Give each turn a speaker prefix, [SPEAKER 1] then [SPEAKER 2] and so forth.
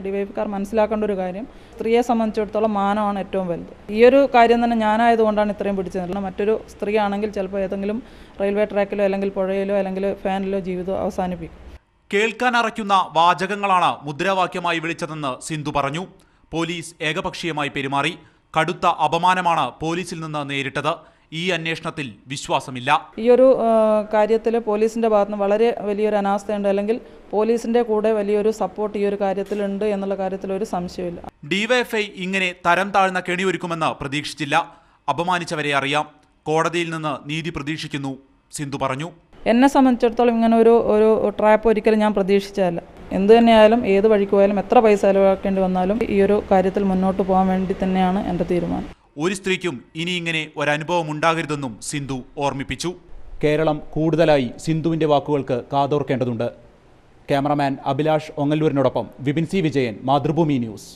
[SPEAKER 1] ഡിവൈഎഫ്ഐക്കാർ മനസ്സിലാക്കേണ്ട ഒരു കാര്യം, സ്ത്രീയെ സംബന്ധിച്ചിടത്തോളം മാനമാണ് ഏറ്റവും വലുത്. ഈ ഒരു കാര്യം തന്നെ ഞാനായതുകൊണ്ടാണ് ഇത്രയും പിടിച്ചു നിൽക്കുന്നത്. മറ്റൊരു സ്ത്രീ ആണെങ്കിൽ ചിലപ്പോൾ ഏതെങ്കിലും റെയിൽവേ ട്രാക്കിലോ അല്ലെങ്കിൽ പുഴയിലോ അല്ലെങ്കിൽ ഫാനിലോ ജീവിതം അവസാനിപ്പിക്കും.
[SPEAKER 2] കേൾക്കാനറയ്ക്കുന്ന വാചകങ്ങളാണ് മുദ്രാവാക്യമായി വിളിച്ചതെന്ന് സിന്ധു പറഞ്ഞു. പോലീസ് ഏകപക്ഷീയമായി പെരുമാറി. കടുത്ത അപമാനമാണ് പോലീസിൽ നിന്ന് നേരിട്ടത്. ഈ അന്വേഷണത്തിൽ വിശ്വാസമില്ല.
[SPEAKER 1] ഈ ഒരു കാര്യത്തിൽ പോലീസിൻ്റെ ഭാഗത്തുനിന്ന് വളരെ വലിയൊരു അനാസ്ഥയുണ്ട്, അല്ലെങ്കിൽ പോലീസിൻ്റെ കൂടെ വലിയൊരു സപ്പോർട്ട് ഈ ഒരു കാര്യത്തിലുണ്ട് എന്നുള്ള കാര്യത്തിൽ ഒരു സംശയമില്ല.
[SPEAKER 2] ഡിവൈഎഫ്ഐ ഇങ്ങനെ തരം താഴ്ന്ന കെണിയൊരുക്കുമെന്ന് പ്രതീക്ഷിച്ചില്ല. അപമാനിച്ചവരെ അറിയാം. കോടതിയിൽ നിന്ന് നീതി പ്രതീക്ഷിക്കുന്നു, സിന്ധു പറഞ്ഞു.
[SPEAKER 1] എന്നെ സംബന്ധിച്ചിടത്തോളം ഇങ്ങനെ ഒരു ട്രാപ്പ് ഒരിക്കലും ഞാൻ പ്രതീക്ഷിച്ചതല്ല. എന്തു തന്നെയായാലും ഏത് വഴിക്ക് പോയാലും എത്ര പൈസ ചിലവാക്കേണ്ടി വന്നാലും ഈ ഒരു കാര്യത്തിൽ മുന്നോട്ട് പോകാൻ വേണ്ടി തന്നെയാണ് എൻ്റെ തീരുമാനം.
[SPEAKER 2] ഒരു സ്ത്രീക്കും ഇനി ഇങ്ങനെ ഒരനുഭവം ഉണ്ടാകരുതെന്നും സിന്ധു ഓർമ്മിപ്പിച്ചു.
[SPEAKER 3] കേരളം കൂടുതലായി സിന്ധുവിൻ്റെ വാക്കുകൾക്ക് കാതോർക്കേണ്ടതുണ്ട്. ക്യാമറമാൻ അഭിലാഷ് ഒങ്ങല്ലൂരിനോടൊപ്പം വിപിൻ സി വിജയൻ, മാതൃഭൂമി ന്യൂസ്.